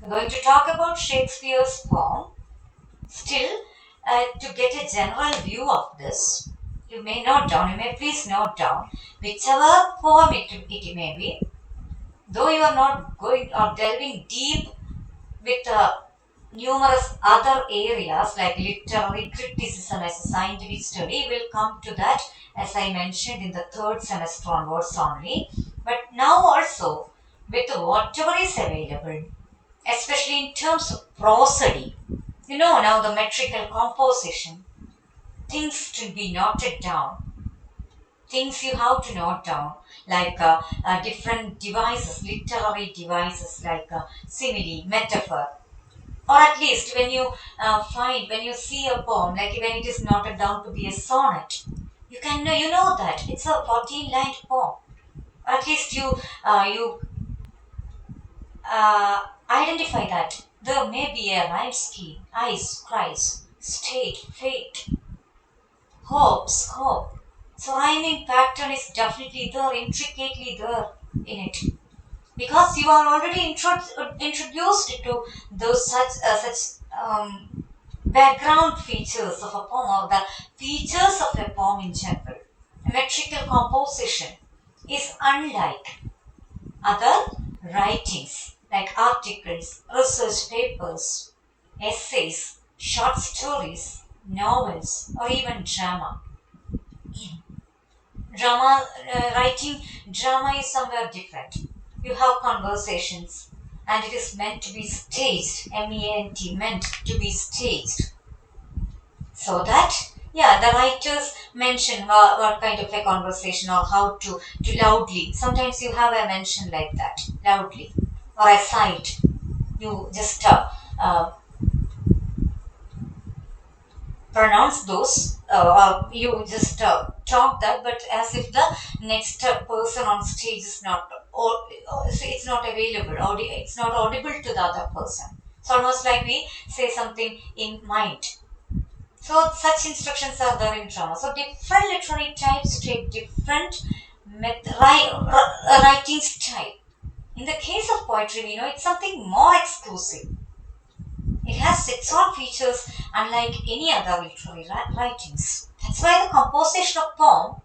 We're going to talk about Shakespeare's poem. Still, to get a general view of this, you may please note down whichever poem it may be, though you are not going or delving deep with numerous other areas like literary criticism as a scientific study. We'll come to that as I mentioned in the third semester onwards only. But now also, with whatever is available, especially in terms of prosody, now the metrical composition, things to be noted down, things you have to note down, like different devices, literary devices like simile, metaphor, or at least when you see a poem, like when it is noted down to be a sonnet, you know that it's a 14-line poem. Or at least you identify that there may be a rhyme scheme, ice, cries, state, fate, hope, scope. So rhyming pattern is definitely there, intricately there in it. Because you are already introduced to those such background features of a poem, or the features of a poem in general. Metrical composition is unlike other writings like articles, research papers, essays, short stories, novels, or even drama. Writing drama is somewhere different. You have conversations, and it is meant to be staged. MENT, meant to be staged. So that, yeah, the writers mention what kind of a conversation or how to loudly. Sometimes you have a mention like that, loudly, or a side. You just pronounce those, or you just talk that, but as if the next person on stage is not, or it's not available, it's not audible to the other person. It's almost like we say something in mind. So such instructions are there in drama. So different literary types take different writing style. In the case of poetry, it's something more exclusive. It has its own features unlike any other literary writings. That's why the composition of poem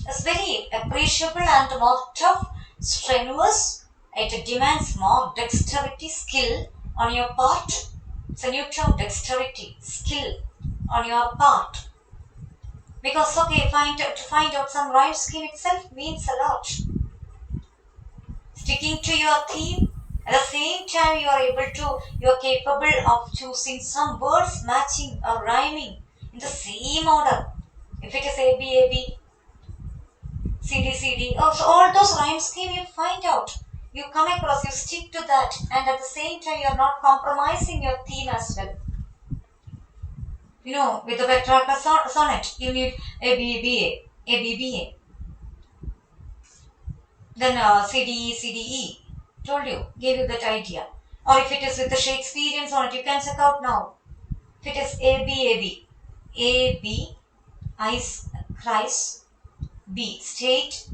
is very appreciable and more tough, strenuous. It demands more dexterity, skill on your part. It's a new term, dexterity, skill on your part. Because to find out some rhyme scheme itself means a lot. Sticking to your theme, at the same time you're capable of choosing some words matching or rhyming in the same order. If it is A B A B, C D C D, so all those rhyme scheme you find out. You come across, you stick to that, and at the same time you're not compromising your theme as well. With the Petrarca sonnet, you need A B B A, A B B A. Then CDE. Told you, gave you that idea. Or if it is with the Shakespearean sonnet, you can check out now. If it is AB, ice, Christ, B, state,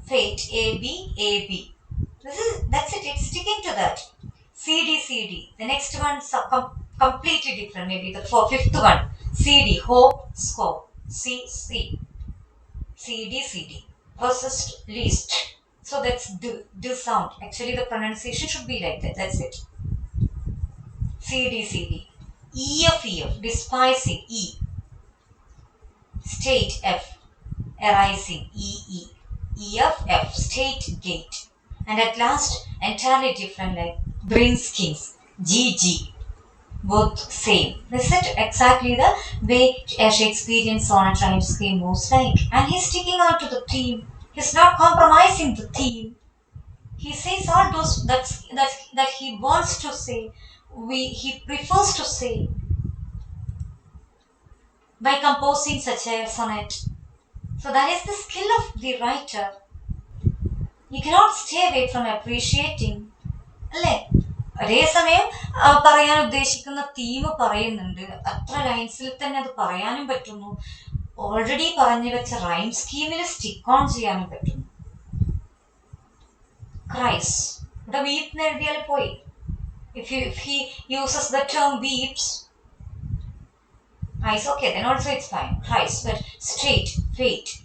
fate, AB. That's it, it's sticking to that. CD. The next one is completely different, maybe the fifth one. CD, hope, scope, C. CD. First, least. So that's D sound. Actually, the pronunciation should be like that. That's it. CD. EF, despising, E. State, F. Arising, EE. EF, state, gate. And at last, entirely different, like green skins, GG. Both same. This is exactly the way a Shakespearean sonnet rhyme scheme moves like. And he's sticking on to the theme. He's not compromising the theme. He says all those that he wants to say. He prefers to say by composing such a sonnet. So that is the skill of the writer. You cannot stay away from appreciating. അല്ലേ? ഒരേ സമയം പറയാൻ ഉദ്ദേശിക്കുന്ന theme പറയുന്നുണ്ട്, അത്ര ലൈൻസിൽ തന്നെ അത് പറയാനും പറ്റുന്നു, ഓൾറെഡി പറഞ്ഞു വെച്ച റൈം സ്കീമിൽ സ്റ്റിക്ക് ഓൺ ചെയ്യാനും പറ്റുന്നു. ക്രൈസ് ഇവിടെ വീപ്പ് എഴുതിയാൽ പോയി. If he uses the term weeps, okay, then also it's fine. Christ, but straight, fate.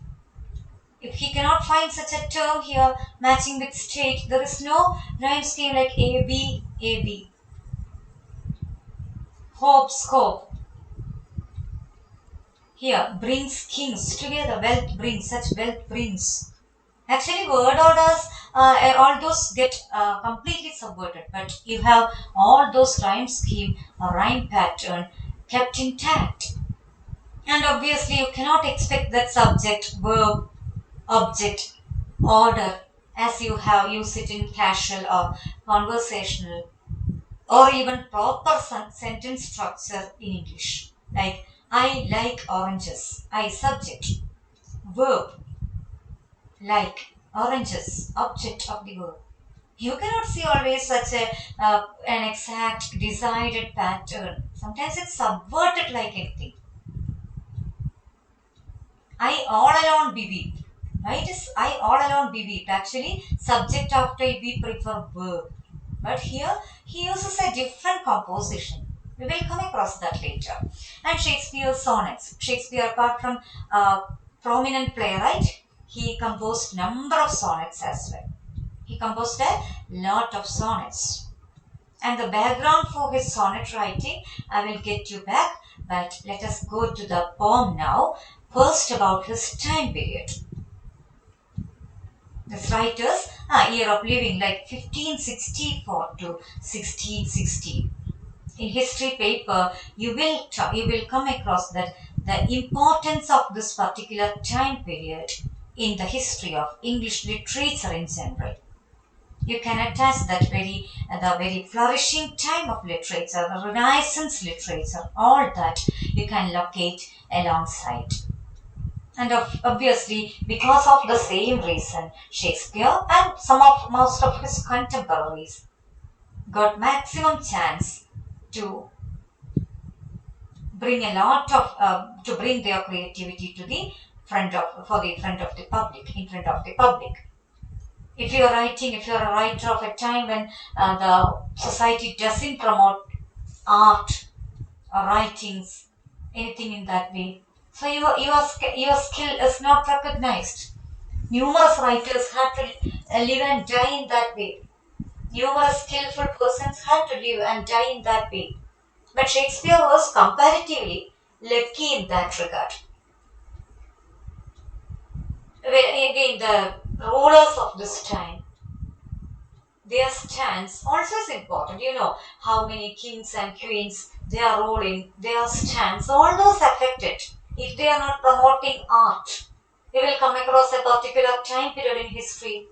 If he cannot find such a term here matching with straight, there is no rhyme scheme like A B A B. Hope, scope. Here, brings kings together. Wealth brings, such wealth brings. Actually, word orders, all those get completely subverted, but you have all those rhyme scheme, rhyme pattern kept intact. And obviously, you cannot expect that subject, verb, object, order as you have used it in casual or conversational or even proper sentence structure in English. Like, I like oranges. I subject, verb, like oranges, object of the verb. You cannot see always such an exact decided pattern. Sometimes it's subverted like anything. I all alone be weep. Why it is I all alone be weep? Actually, subject after we prefer verb. But here he uses a different composition. We will come across that later. And Shakespeare's sonnets. Shakespeare, apart from prominent playwright, he composed number of sonnets as well. He composed a lot of sonnets. And the background for his sonnet writing, I will get you back, but let us go to the poem now. First, about his time period. This writer's year of living, like 1564 to 1660. In history paper, you will come across that the importance of this particular time period in the history of English literature in general. You can attach that the very flourishing time of literature, the Renaissance literature, all that you can locate alongside. And obviously, because of the same reason, Shakespeare and most of his contemporaries got maximum chance to bring a lot of to bring their creativity to the front of the public, in front of the public. If you're a writer of a time when the society doesn't promote art or writings, anything in that way, so your skill is not recognized. Numerous writers had to live and die in that way. Numerous skillful persons had to live and die in that way. But Shakespeare was comparatively lucky in that regard. Again, the rulers of this time, their stance also is important. You know how many kings and queens they are ruling, their stance, all those affect it. If they are not promoting art, we will come across a particular time period in history.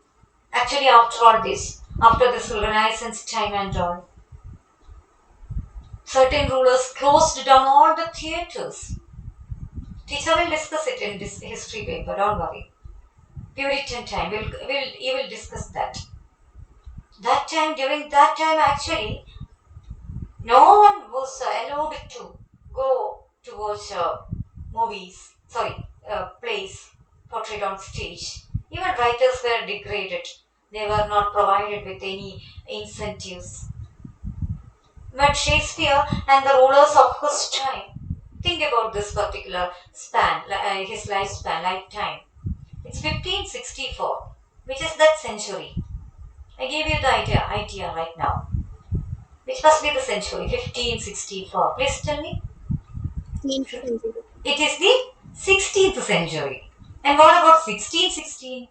Actually, after this Renaissance time and all, certain rulers closed down all the theatres. Teacher will discuss it in this history paper, don't worry. Puritan time, you will discuss that. During that time actually, no one was allowed to go to watch plays portrayed on stage. Even writers were degraded. They were not provided with any incentives. But Shakespeare and the rulers of his time, think about this particular span, his lifetime. It's 1564, which is that century. I gave you the idea right now. Which must be the century, 1564. Please tell me. 16th century. It is the 16th century. And what about 1616?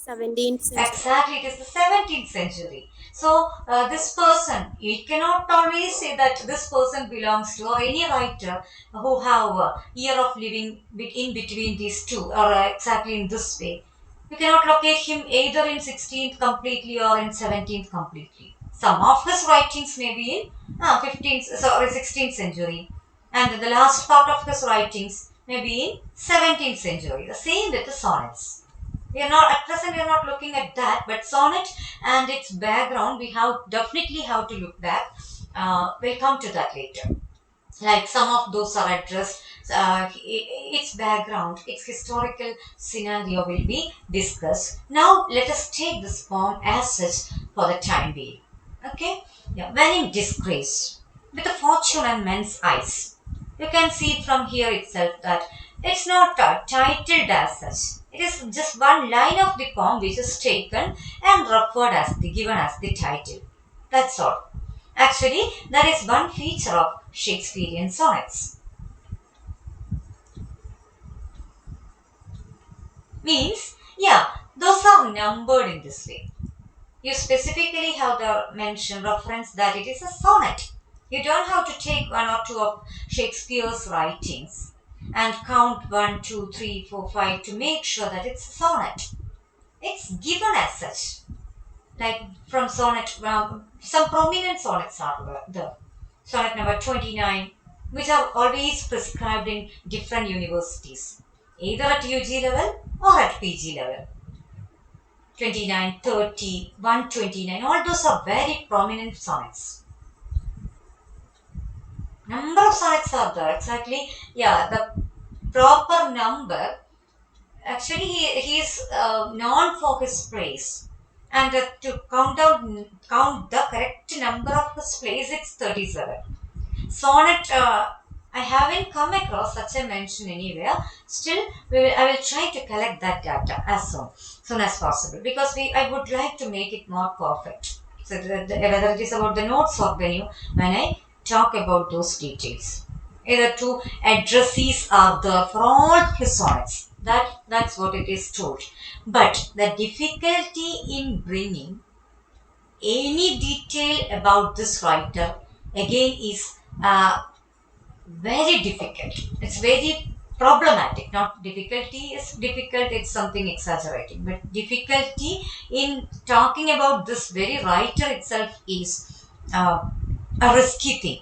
17th century. Exactly, it is the 17th century. So, this person, you cannot always say that this person belongs to, or any writer who have a year of living in between these two, or exactly in this way. You cannot locate him either in 16th completely or in 17th completely. Some of his writings may be in 16th century, and the last part of his writings may be in 17th century. The same with the sonnets. We are not at present we are not looking at that, but sonnet and its background we definitely have to look back. We'll come to that later. Like some of those are addressed, its background, its historical scenario will be discussed. Now let us take this poem as such for the time being. Okay? Yeah, when in disgrace, with a fortune and men's eyes. You can see from here itself that it's not titled as such. It is just one line of the poem which is taken and referred as the given as the title. That's all. Actually, that is one feature of Shakespearean sonnets. Means, yeah, those are numbered in this way. You specifically have the mention reference that it is a sonnet. You don't have to take one or two of Shakespeare's writings and count one, two, three, four, five to make sure that it's a sonnet. It's given as such. Like from sonnet, some prominent sonnets are there. Sonnet number 29, which are always prescribed in different universities, either at UG level or at PG level. 29, 30, 129, all those are very prominent sonnets. Number of sonnets are there, exactly. Yeah, the proper number. Actually, he is known for his plays. And to count the correct number of his plays, it's 37. Sonnet, I haven't come across such a mention anywhere. Still, I will try to collect that data as soon as possible because I would like to make it more perfect. So whether it is about the notes or venue, when I talk about those details, either two addressees are there for all his sonnets. That's what it is told. But the difficulty in bringing any detail about this writer again is very difficult. It's very problematic. Not difficulty is difficult, it's something exaggerating. But difficulty in talking about this very writer itself is a risky thing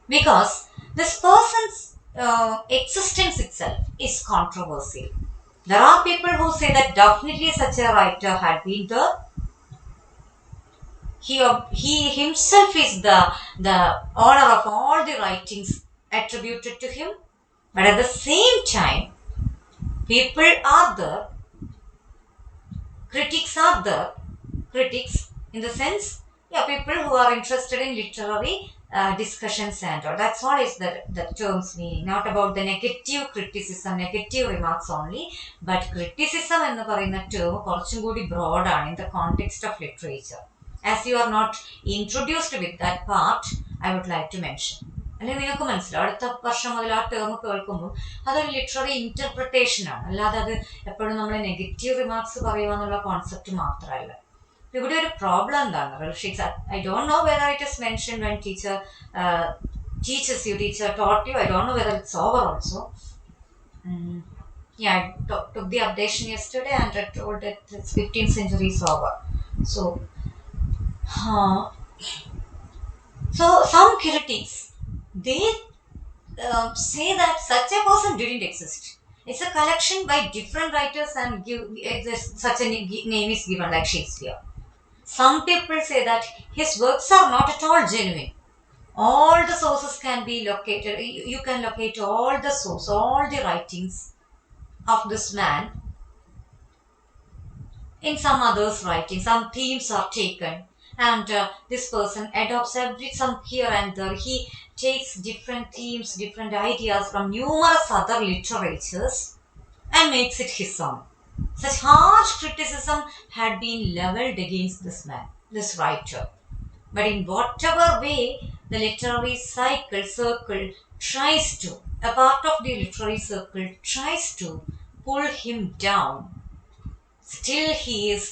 because this person's existence itself is controversial. There are people who say that definitely such a writer had been there. He himself is the owner of all the writings attributed to him. But at the same time, people are there, critics are there, critics in the sense, yeah, people who are interested in literary discussions and all. That's all is the terms meaning, not about the negative criticism, negative remarks only, but criticism എന്ന് പറയുന്ന term കുറച്ചും കൂടി broad ആണ് in the context of literature. As you are not introduced with that part, I would like to mention. അല്ലെങ്കിൽ നിങ്ങൾക്ക് മനസ്സിലാവും അടുത്ത വർഷം മുതൽ ആ ടേം കേൾക്കുമ്പോൾ അതൊരു ലിറ്റററി ഇന്റർപ്രിട്ടേഷൻ ആണ്, അല്ലാതെ അത് എപ്പോഴും നമ്മൾ നെഗറ്റീവ് റിമാർക്സ് പറയുക എന്നുള്ള കോൺസെപ്റ്റ് മാത്രമല്ല. ഇവിടെ ഒരു പ്രോബ്ലം എന്താണ്, I don't know whether it is mention when teacher teaches you, teacher taught you, I don't know whether it's over also. Yeah, I took the updation yesterday and I told that it's 15th century is over. So some critics, they say that such a person didn't exist. It's a collection by different writers and such a name is given like Shakespeare. Some people say that his works are not at all genuine. All the sources can be located. You can locate all the source, all the writings of this man in some others' writing. Some themes are taken and this person adopts some here and there. He takes different themes, different ideas from numerous other literatures and makes it his own. Such harsh criticism had been leveled against this man, this writer. But in whatever way the literary circle tries to, a part of the literary circle tries to pull him down, still he is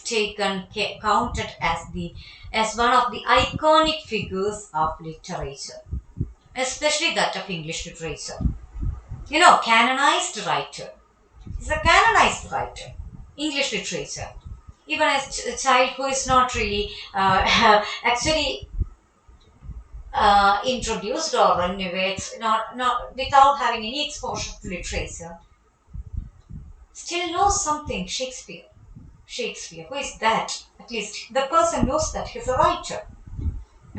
counted as one of the iconic figures of literature, especially that of English literature. Canonized writer. He's a canonized writer. English literature. Even a child who is not really actually introduced or anyway, not without having any exposure to literature, still knows something Shakespeare. Shakespeare, who is that? At least the person knows that he's a writer.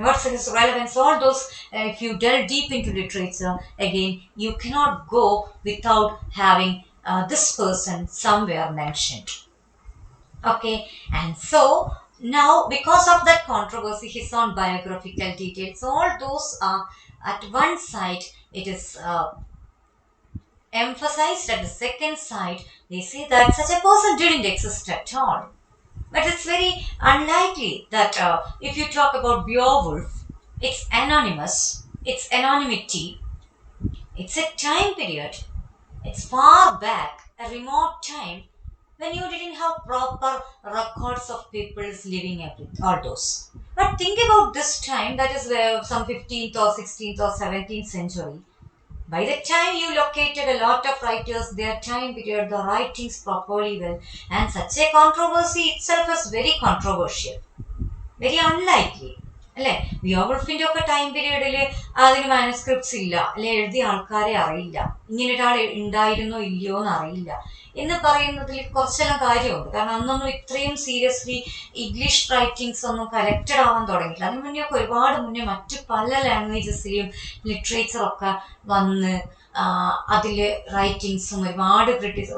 What's his relevance? All those, if you delve deep into literature, again, you cannot go without having this person somewhere mentioned. Okay, and so Now, because of that controversy, his own biographical details, all those are at one side, it is emphasized. At the second side, they say that such a person didn't exist at all. But it's very unlikely that if you talk about Beowulf, it's anonymous, it's anonymity, it's a time period, it's far back, a remote time when you didn't have proper records of people's living all those. But think about this time, that is some 15th or 16th or 17th century. By the time you located a lot of writers, their time period, the writings properly well, and such a controversy itself is very controversial. Very unlikely അല്ലേ? വിയോവൾഫിന്റെ ഒക്കെ time പീരീഡിൽ അതിന് manuscripts ഇല്ല, അല്ലെ എഴുതിയ ആൾക്കാരെ അറിയില്ല, ഇങ്ങനെ ഒരാൾ ഉണ്ടായിരുന്നോ ഇല്ലയോ എന്ന് അറിയില്ല എന്ന് പറയുന്നതിൽ കുറച്ചെല്ലാം കാര്യമുണ്ട്. കാരണം അന്നൊന്നും ഇത്രയും സീരിയസ്ലി ഇംഗ്ലീഷ് റൈറ്റിംഗ്സ് ഒന്നും കലക്റ്റഡ് ആവാൻ തുടങ്ങിയില്ല. അതിന് മുന്നേ ഒക്കെ ഒരുപാട് മുന്നേ മറ്റു പല ലാംഗ്വേജസിലും ലിറ്ററേച്ചറൊക്കെ വന്ന് അതിൽ റൈറ്റിങ്സും ഒരുപാട്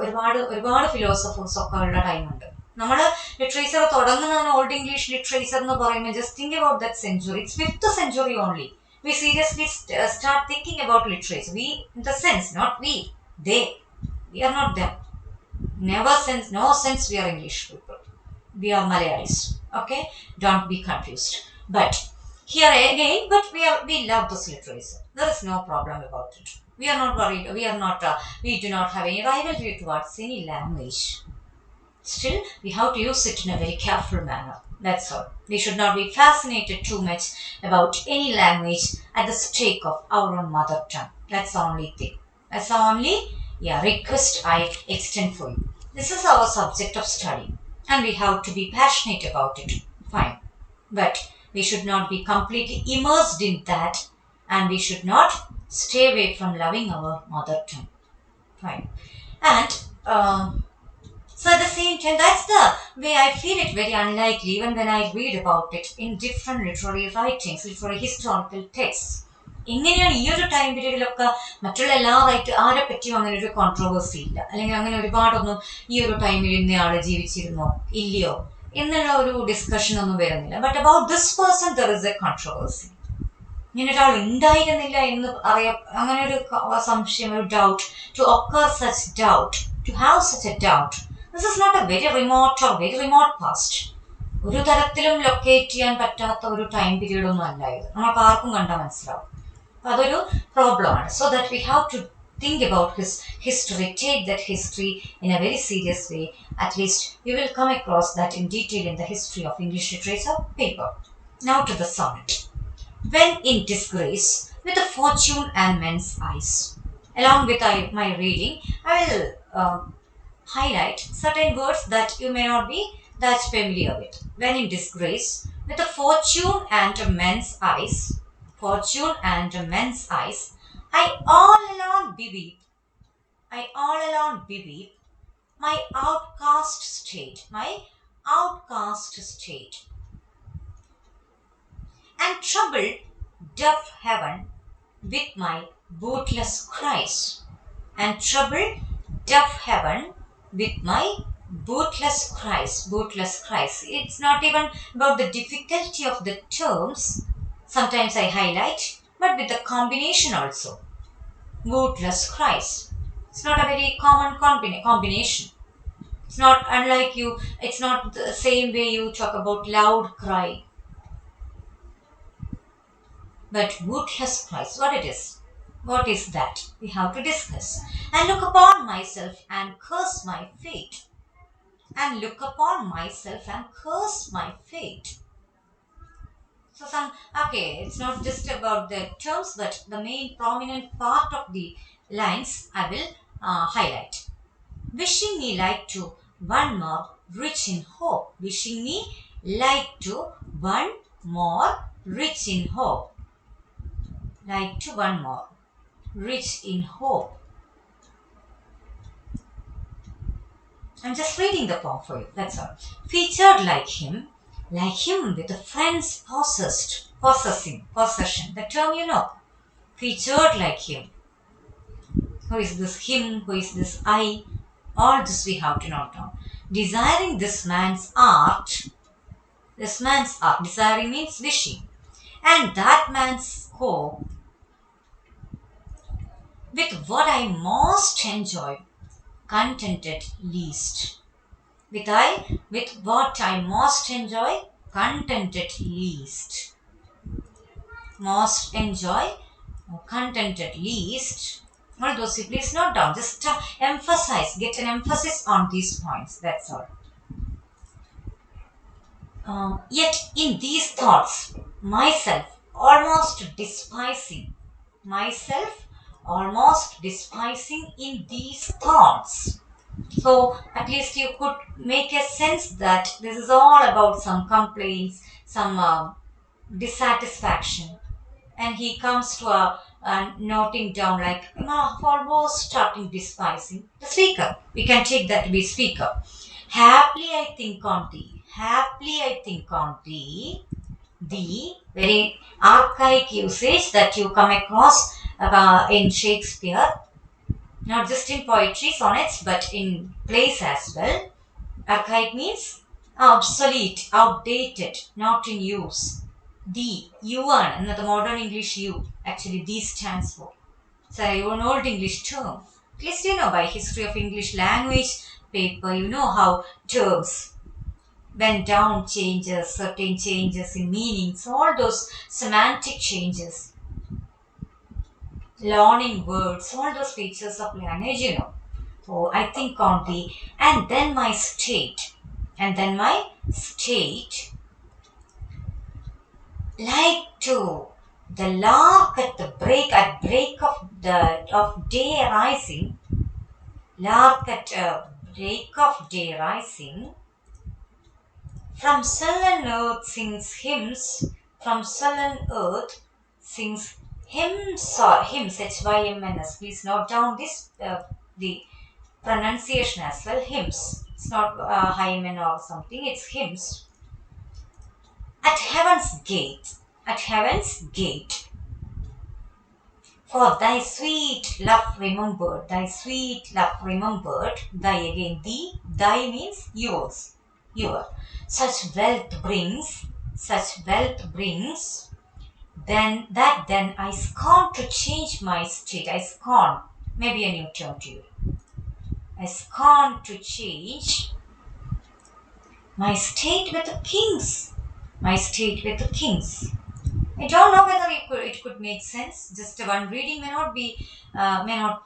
ഒരുപാട് ഒരുപാട് ഫിലോസഫേഴ്സ് ഒക്കെ ഉള്ള ടൈമുണ്ട്. നമ്മൾ ലിറ്ററേച്ചർ തുടങ്ങുന്നതിന് ഓൾഡ് ഇംഗ്ലീഷ് ലിറ്ററേച്ചർ എന്ന് പറയുമ്പോൾ just think about that century. It's 5th century only we seriously start thinking about literature. We, in the sense, not we, they. We are not them. Never sense, no sense we are English people. We are Malayalis. Okay? Don't be confused. But here again, but we love this literature. There is no problem about it. We are not worried. We do not have any rivalry towards any language. Still, we have to use it in a very careful manner. That's all. We should not be fascinated too much about any language at the stake of our own mother tongue. That's the only thing. That's the only request I extend for you. This is our subject of study, and we have to be passionate about it. Fine. But we should not be completely immersed in that, and we should not stay away from loving our mother tongue. Fine. And so at the same time, that's the way I feel it very unlikely even when I read about it in different literary writings, literary historical texts. എങ്ങനെയാണ് ഈ ഒരു time പീരീഡിലൊക്കെ മറ്റുള്ള എല്ലാ ആരെ പറ്റിയും അങ്ങനെ ഒരു കോൺട്രോവേഴ്സി ഇല്ല, അല്ലെങ്കിൽ അങ്ങനെ ഒരുപാടൊന്നും ഈ ഒരു ടൈമിൽ ഇന്നയാൾ ജീവിച്ചിരുന്നോ ഇല്ലയോ എന്നുള്ള ഒരു ഡിസ്കഷൻ ഒന്നും വരുന്നില്ല. But about this person there is a controversy. ഇങ്ങനെ ഒരാൾ ഉണ്ടായിരുന്നില്ല എന്ന് അറിയാം, അങ്ങനെ ഒരു സംശയം, ഒരു doubt, to occur such doubt, to have such a doubt. This is not a very remote past. ഒരു തരത്തിലും ലൊക്കേറ്റ് ചെയ്യാൻ പറ്റാത്ത ഒരു ടൈം പീരീഡ് ഒന്നും അല്ല ഇത്. നമുക്ക് ആർക്കും കണ്ടാൽ മനസ്സിലാവും. അപ്പൊ അതൊരു പ്രോബ്ലമാണ്. So that we have to think about his history, take that history in a very serious way. At least you will come across that in detail in the history of English literature paper. Now to the sonnet. When in disgrace, with a fortune and men's eyes. Along with my reading, I will highlight certain words that you may not be that familiar with. When in disgrace, with a fortune and a men's eyes, I all alone beweep, my outcast state, and troubled deaf heaven with my bootless cries, and troubled deaf heaven with my bootless cries. It's not even about the difficulty of the terms. Sometimes I highlight, but with the combination also. Bootless cries. It's not a very common combination. It's not unlike you. It's not the same way you talk about loud cry. But bootless cries, what it is? What is that? We have to discuss. And look upon myself and curse my fate. So it's not just about the terms, but the main prominent part of the lines I will highlight. Wishing me like to one more rich in hope. Wishing me like to one more rich in hope. Like to one more rich in hope. I'm just reading the poem for you, that's all. Featured like him with a friend's possession. The term you know. Featured like him. Who is this him? Who is this I? All this we have to note down. Desiring this man's art This man's desiring means wishing. And that man's hope with what I most enjoy, contented least. With what I most enjoy, contented least. Most enjoy, contented least. All those you please note down. Just emphasize, get an emphasis on these points. That's all. Yet in these thoughts, myself almost despising in these thoughts. So at least you could make a sense that this is all about some complaints, some dissatisfaction, and he comes to a noting down like almost starting despising the speaker. We can take that to be speaker. Happily I think on thee. Happily I think on thee. The very archaic usage that you come across in Shakespeare, not just in poetry, sonnets, but in plays as well. Archaic means obsolete, outdated, not in use. The, yuan, another modern English U, actually the stands for. So an old English term. At least you know by history of English language paper, you know how terms when down changes, certain changes in meanings, all those semantic changes, learning words, all those features of language, you know. So I think on the, and then my state, like to the lark at break of day rising, lark at break of day rising, from sullen earth sings hymns, from sullen earth sings hymns or hymns, H-Y-M-N-S. Please note down this, the pronunciation as well, hymns. It's not hymen or something, it's hymns. At heaven's gate, at heaven's gate, for thy sweet love remembered, thy sweet love remembered, thy again, thee, thy means yours, your. Such wealth brings, then I scorn to change my state. I scorn, maybe a new term to you. I scorn to change my state with the kings. My state with the kings. I don't know whether it could make sense. Just one reading may not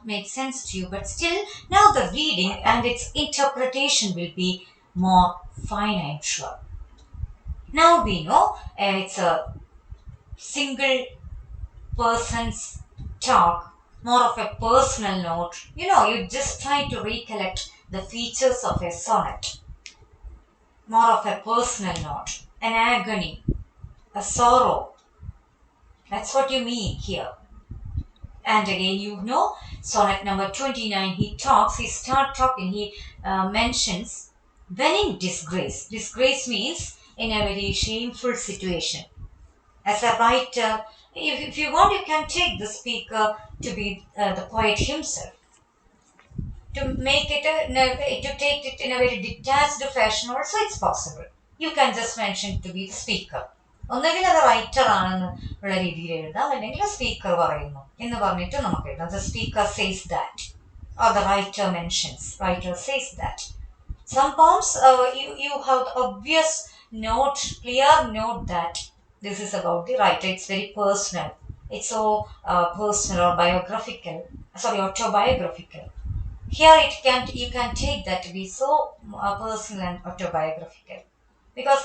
make sense to you, but still, now the reading and its interpretation will be more fine, I'm sure. Now we know it's a single person's talk, more of a personal note. You know, you just try to recollect the features of a sonnet, more of a personal note, an agony, a sorrow. That's what you mean here. And again, you know, sonnet number 29, he starts talking, he mentions when in disgrace. Disgrace means in a very shameful situation. As a writer, if you want, you can take the speaker to be the poet himself. To make it, to take it in a very detached fashion also it's possible. You can just mention to be the speaker. ഒന്നുകിൽ അത് writer ആണെന്ന് ഉള്ള രീതിയിൽ എഴുതാം, അല്ലെങ്കിൽ speaker പറയുന്നു എന്ന് പറഞ്ഞിട്ട് നമുക്ക് എഴുതാം. The speaker says that, or the writer says that. Some poems, you have the obvious note, clear note that this is about the writer. It's very personal. It's so personal or autobiographical. Here you can take that to be so personal and autobiographical. Because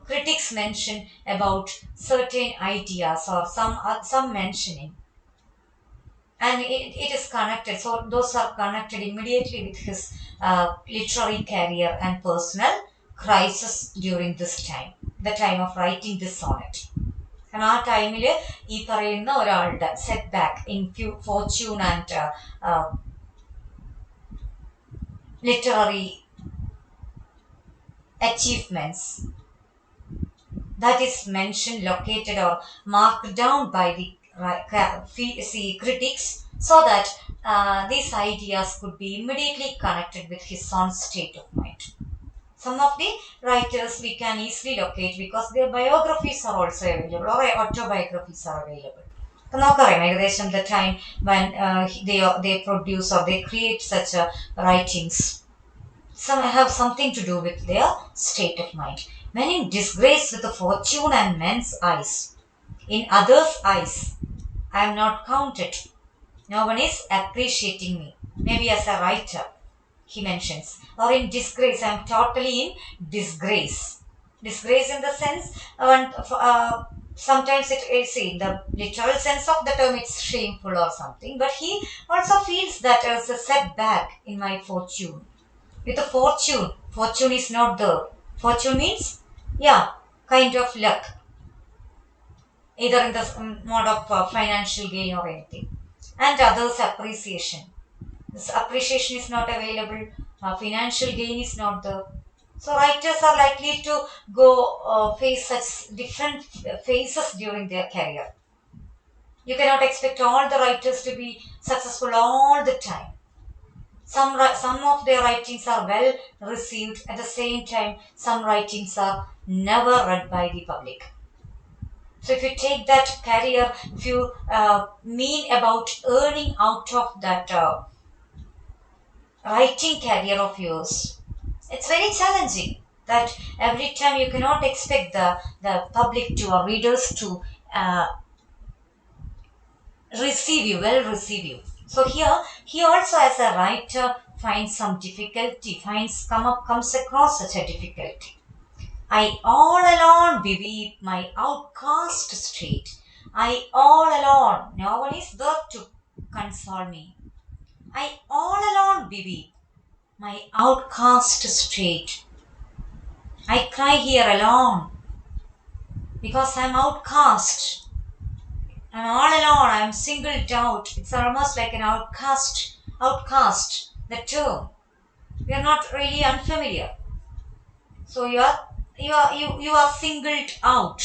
critics mention about certain ideas or some mentioning, and it is connected. So those are connected immediately with his literary career and personal crisis during this time, the time of writing this sonnet. കാരണം ആ ടൈമിൽ ഈ പറയുന്ന ഒരാളുടെ set back in Fortune and literary achievements that is mentioned, located or marked down by the critics, so that these ideas could be immediately connected with his own state of mind. Some of the writers we can easily locate because their biographies are also available or autobiographies are available. ഇപ്പൊ നമുക്കറിയാം ഏകദേശം the time when they produce or they create such writings, some have something to do with their state of mind. Men in disgrace with the fortune and men's eyes. In others' eyes, I am not counted. No one is appreciating me. Maybe as a writer, he mentions. Or in disgrace, I am totally in disgrace. Disgrace in the sense, sometimes it is in the literal sense of the term, it's shameful or something, but he also feels that as a setback in my fortune. With a fortune, fortune is not there. Fortune means, yeah, kind of luck, either in the mode of financial gain or anything. And others' appreciation. This appreciation is not available, financial gain is not there. So writers are likely to go face such different phases during their career. You cannot expect all the writers to be successful all the time. Some of their writings are well received. At the same time, some writings are never read by the public. So if you take that career, if you mean about earning out of that writing career of yours, it's very challenging. That every time you cannot expect the public to or readers to uh, receive you. So here he also as a writer finds some difficulty, comes across such a difficulty. I all alone beweep my outcast state. I all alone, no one is there to console me. I all alone beweep my outcast state. I cry here alone because I'm outcast. I'm all alone, I'm singled out. It's almost like an outcast. Outcast, the term. We are not really unfamiliar. So you are singled out.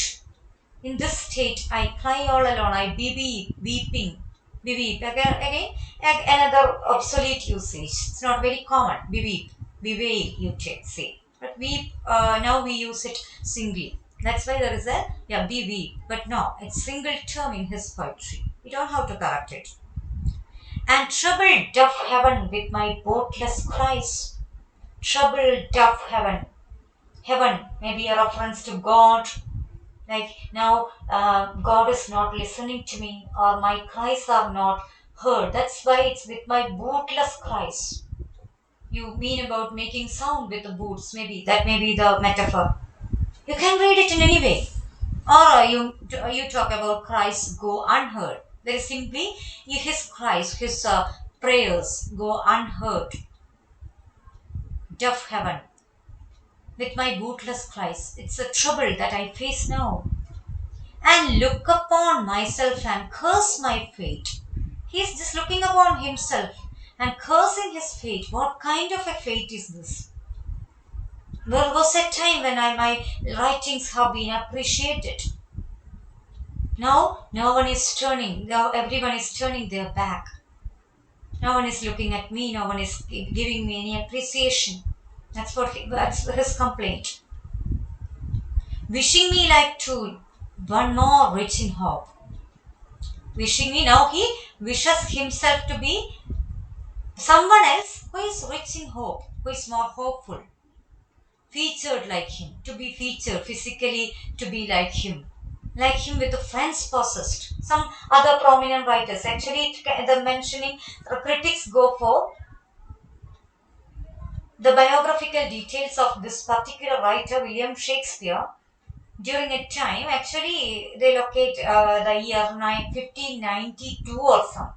In this state, I cry all alone. I weeping, beweep. Again, another obsolete usage. It's not very common. Beweep, bewail, you say. But weep, now we use it singly. That's why there is a, yeah, beweep. But no, it's single term in his poetry. You don't have to correct it. And troubled deaf heaven with my boatless cries. Troubled deaf heaven. Heaven may be a reference to God, like now God is not listening to me or my cries are not heard. That's why it's with my bootless cries. You mean about making sound with the boots, maybe that may be the metaphor. You can read it in any way. Or you talk about cries go unheard. There is simply his cries, his prayers go unheard. Deaf heaven with my bootless cries. It's a trouble that I face now. And look upon myself and curse my fate. He's just looking upon himself and cursing his fate. What kind of a fate is this? There was a time when my writings have been appreciated. Now, no one is turning, now everyone is turning their back. No one is looking at me, no one is giving me any appreciation. That's his complaint. Wishing me like to one more rich in hope. Wishing me, now he wishes himself to be someone else who is rich in hope, who is more hopeful, featured like him, to be featured physically, to be like him with the friends possessed. Some other prominent writers, actually, the mentioning, the critics go for the biographical details of this particular writer, William Shakespeare. During a time, actually, they locate the year 1592 or some.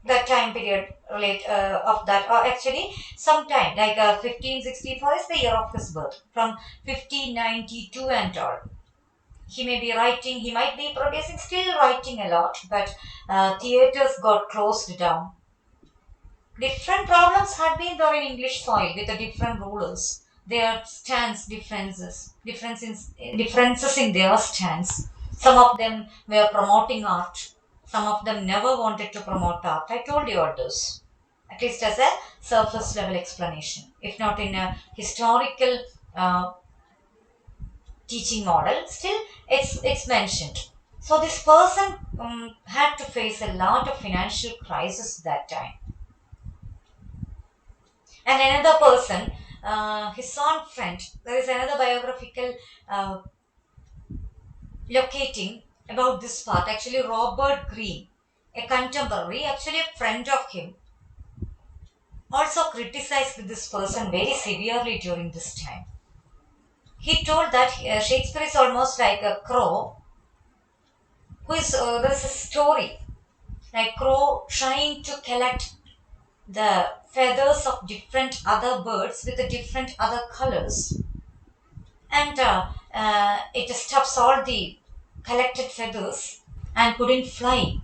The time period relate of that, or actually sometime like 1564 is the year of his birth, from 1592 and all. He may be writing, he might be producing, still writing a lot, but theaters got closed down. Different problems had been there in English soil with the different rulers. Their stance differences in their stance. Some of them were promoting art. Some of them never wanted to promote art. I told you all this, at least as a surface level explanation, if not in a historical uh, teaching model, still it's mentioned. So this person had to face a lot of financial crisis that time. And another person, his own friend, there is another biographical uh, locating about this part. Actually, Robert Greene, a contemporary, actually a friend of him, also criticized this person very severely during this time. He told that Shakespeare is almost like a crow who is, there's a story like crow trying to collect the feathers of different other birds with the different other colors, and it stuffs all the collected feathers and couldn't fly.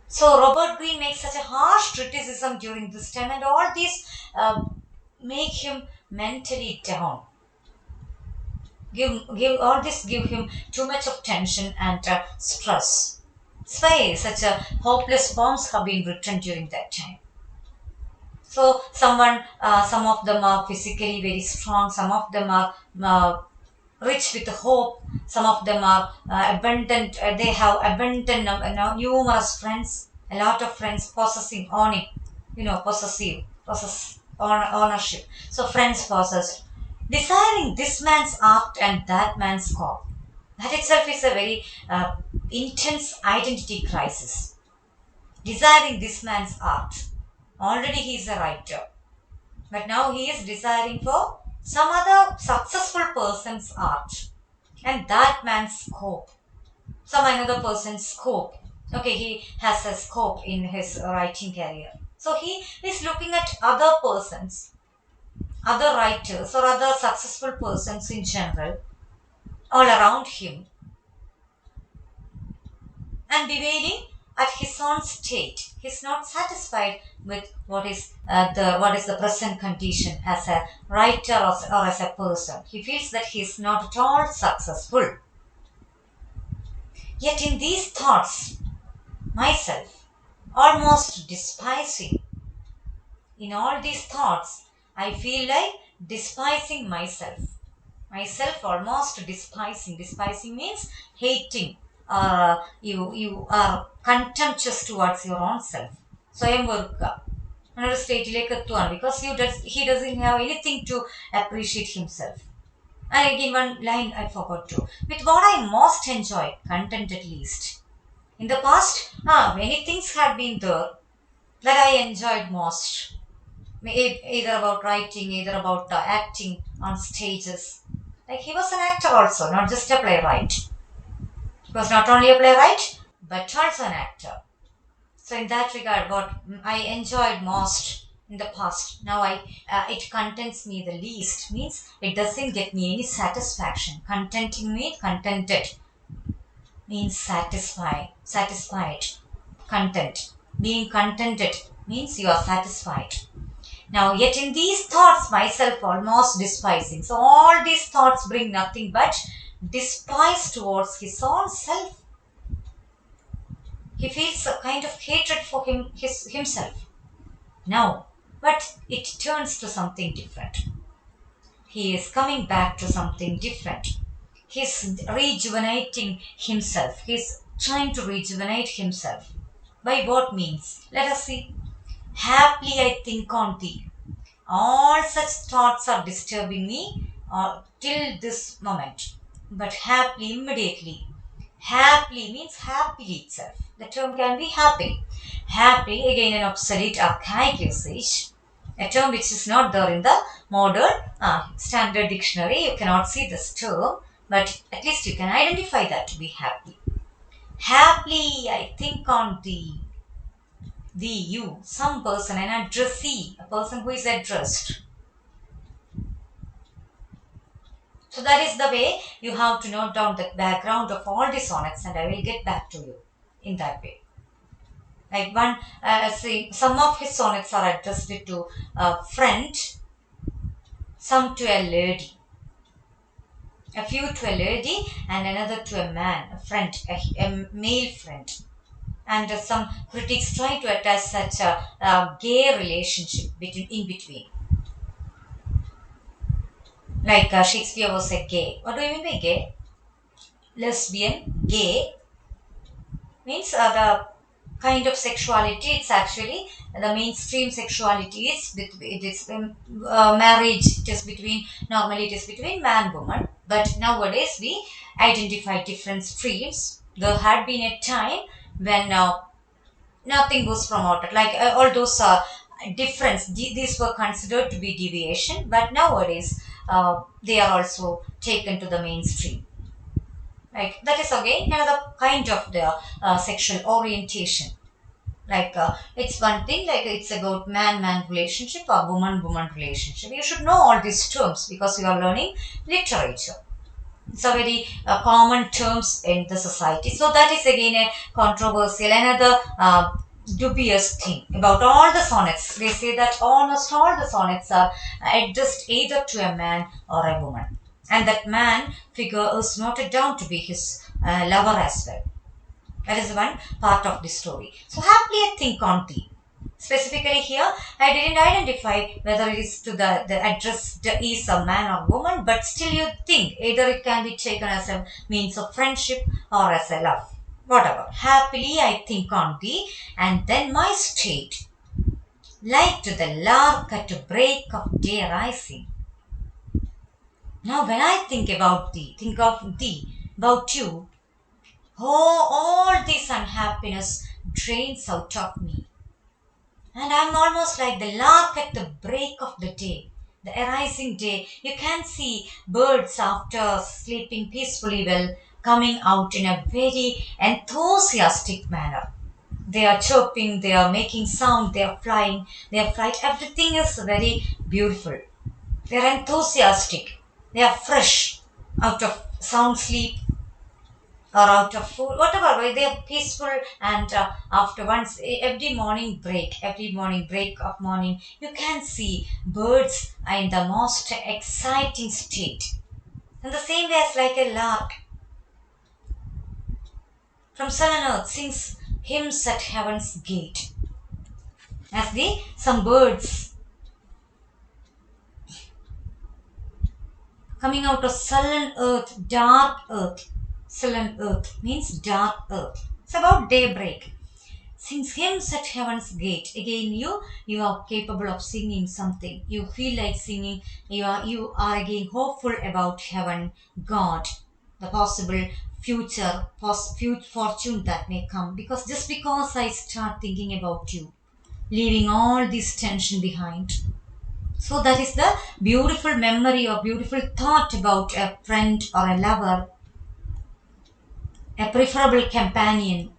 So Robert Greene makes such a harsh criticism during this time, and all these make him mentally down. Give him too much of tension and stress. That's why such a hopeless poems have been written during that time. So some of them are physically very strong, some of them are rich with hope, some of them are abundant. They have abundant, numerous friends, a lot of friends possessing owning, ownership. So friends possessed, desiring this man's art and that man's call. That itself is a very intense identity crisis. Desiring this man's art. Already he is a writer, but now he is desiring for some other successful person's art and that man's scope. Some another person's scope. Okay, he has a scope in his writing career. So he is looking at other persons, other writers, or other successful persons in general, all around him, and bewailing at his own state. He's not satisfied with what is the present condition as a writer, or as a person. He feels that he is not at all successful. Yet in these thoughts, myself, almost despising, in all these thoughts, I feel like despising myself. Myself almost despising. Despising means hating. You are contemptuous towards your own self. സ്വയം വെറുക്കുക അങ്ങനൊരു സ്റ്റേറ്റിലേക്ക് എത്തുവാണ് because he doesn't have anything to appreciate himself. And again, one line I forgot to. With what I most enjoy, content at least. In the past, many things had been there that I enjoyed most. Either about writing, either about acting on stages. Like he was an actor also, not just a playwright. He was not only a playwright, but also an actor. So in that regard, what I enjoyed most in the past, now it contents me the least. Means it doesn't get me any satisfaction. Contenting me, contented means satisfied. Content. Being contented means you are satisfied. Now, yet in these thoughts, myself almost despising. So, all these thoughts bring nothing but despise towards his own self. He feels a kind of hatred for himself. Now, but it turns to something different. He is coming back to something different. He's rejuvenating himself. He's trying to rejuvenate himself. By what means? Let us see. Haply I think on thee. All such thoughts are disturbing me till this moment. But happily, immediately. Happily means happily itself. The term can be happy. Happy, again an obsolete archaic usage. A term which is not there in the modern standard dictionary. You cannot see this term, but at least you can identify that to be happy. Happily, I think on thee. Thee, you, some person, an addressee, a person who is addressed. So that is the way you have to note down the background of all the sonnets, and I will get back to you in that way. Like some of his sonnets are addressed to a friend, some to a lady, a few to a lady, and another to a man, a friend, a male friend. And some critics try to attach such a gay relationship in between. Like Shakespeare was a gay. What do you mean by gay? Lesbian, gay means the kind of sexuality. It's actually the mainstream sexuality. It is marriage. It is between normally it is between man woman. But nowadays we identify different streams. There had been a time when nothing was promoted. Like all those difference. These were considered to be deviation. But nowadays they are also taken to the mainstream. Like that is again another kind of the sexual orientation. Like it's one thing, like it's about man-man relationship or woman-woman relationship. You should know all these terms because you are learning literature. It's a very common terms in the society. So that is again a controversial, another dubious thing about all the sonnets. They say that almost all the sonnets are addressed either to a man or a woman, and that man figure is noted down to be his lover as well. That is one part of the story. So happily I think on thee. Specifically here, I didn't identify whether it is to the address is a man or woman, but still you think either it can be taken as a means of friendship or as a love. Whatever. Happily I think on thee, and then my state, like to the lark at break of day rising. Now when I think of thee, about you, oh, all this unhappiness drains out of me. And I'm almost like the lark at the break of the day, the arising day. You can see birds after sleeping peacefully well coming out in a very enthusiastic manner. They are chirping, they are making sound, they are flying, their flight, everything is very beautiful. They are enthusiastic, they are fresh out of sound sleep or out of food, whatever way they are peaceful. And after once every morning break of morning, you can see birds are in the most exciting state. In the same way as like a lark from sun and earth sings hymns at heaven's gate, as the some birds coming out of sullen earth, dark earth. Sullen earth means dark earth. It's about daybreak. Sings hymns at heaven's gate. Again, you are capable of singing something. You feel like singing. You are again hopeful about heaven, God, the possible future fortune that may come. Because I start thinking about you, leaving all this tension behind. So that is the beautiful memory or beautiful thought about a friend or a lover, a preferable companion.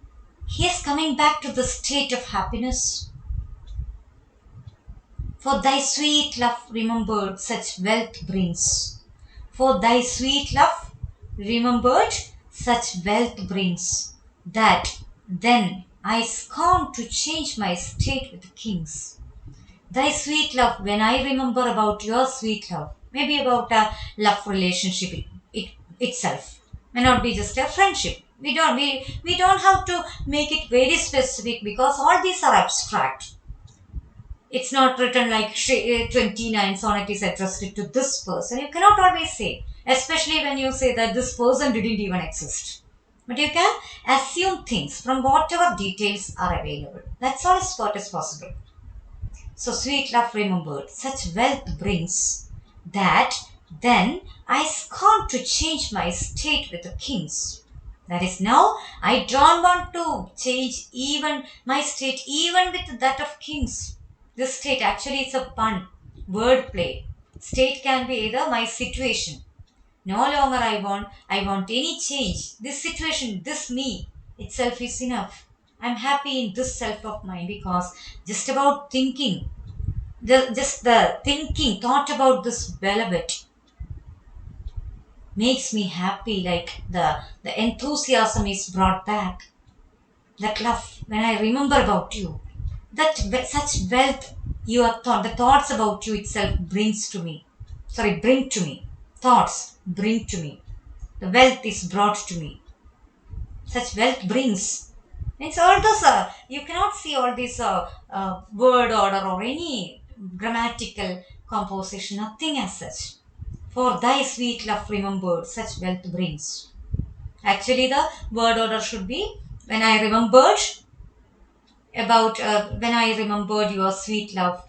He is coming back to the state of happiness. For thy sweet love remembered such wealth brings. For thy sweet love remembered such wealth brings, that then I scorn to change my state with the kings. Thy sweet love, when I remember about your sweet love, maybe about a love relationship itself, may not be just a friendship. We don't have to make it very specific because all these are abstract. It's not written like 29 sonnet is addressed to this person. You cannot always say, especially when you say that this person didn't even exist. But you can assume things from whatever details are available. That's all is what is possible. So sweet love remembered, such wealth brings, that then I scorn to change my state with the kings. That is, now I don't want to change even my state, even with that of kings. This state actually is a pun, wordplay. State can be either my situation. No longer I want any change. This situation, this me itself is enough. I'm happy in this self of mine because just about thinking, just the thinking, thought about this beloved makes me happy. Like the enthusiasm is brought back. That love, when I remember about you, such wealth your thought, the thoughts about you itself brings to me. Sorry, bring to me. Thoughts bring to me. The wealth is brought to me. Such wealth brings. Means all those, you cannot see all this word order or any grammatical composition, nothing as such. For thy sweet love remembered, such wealth brings. Actually, the word order should be when I remembered when I remembered your sweet love,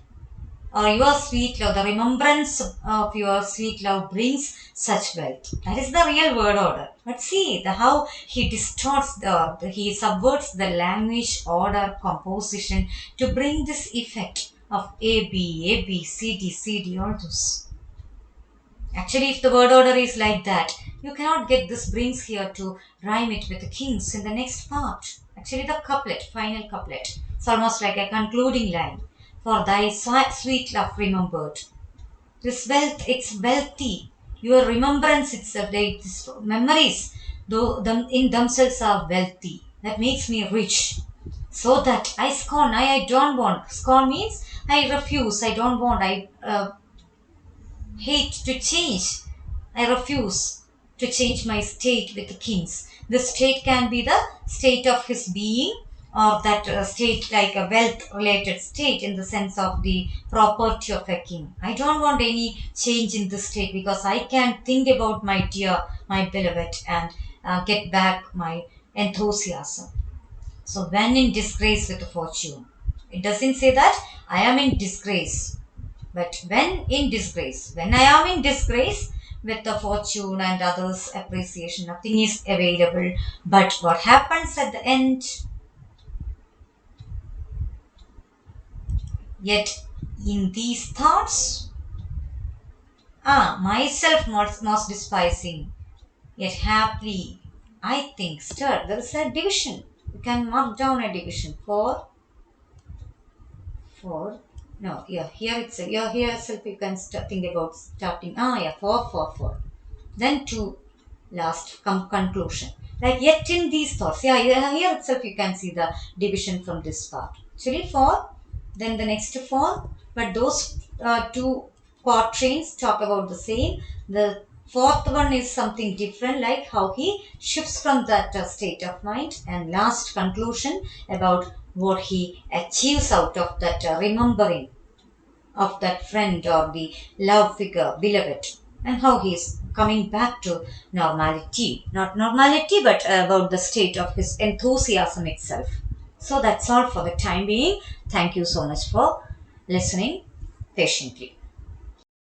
or your sweet love, the remembrance of your sweet love brings such wealth. That is the real word order. But see how he distorts he subverts the language order composition to bring this effect of A B A B C D C D all those. Actually, if the word order is like that, you cannot get this brings here to rhyme it with the kings in the next part. Actually, the couplet, final couplet. It's almost like a concluding line. For thy sweet love remembered. This wealth, it's wealthy. Your remembrance itself, these memories, though them in themselves are wealthy. That makes me rich. So that I scorn, I don't want. Scorn means I refuse, I don't want, I hate to change. I refuse to change my state with the kings. The state can be the state of his being, or that state like a wealth related state in the sense of the property of a king. I don't want any change in this state because I can think about my dear, my beloved, and get back my enthusiasm. So, when in disgrace with fortune, it doesn't say that I am in disgrace, but when in disgrace, when I am in disgrace with the fortune and others' appreciation, nothing is available. But what happens at the end? Yet in these thoughts, myself most despising, yet happily, I think, stir. There is a division. You can mark down a division for no, yeah, here it's here itself you can think about starting. Yeah, for. Then to last conclusion. Like yet in these thoughts, here itself you can see the division from this part. Actually, for then the next four, but those two quatrains talk about the same. The fourth one is something different, like how he shifts from that state of mind, and last conclusion about what he achieves out of that remembering of that friend or the love figure, beloved, and how he is coming back to normality. Not normality, but about the state of his enthusiasm itself. So that's all for the time being. Thank you so much for listening patiently.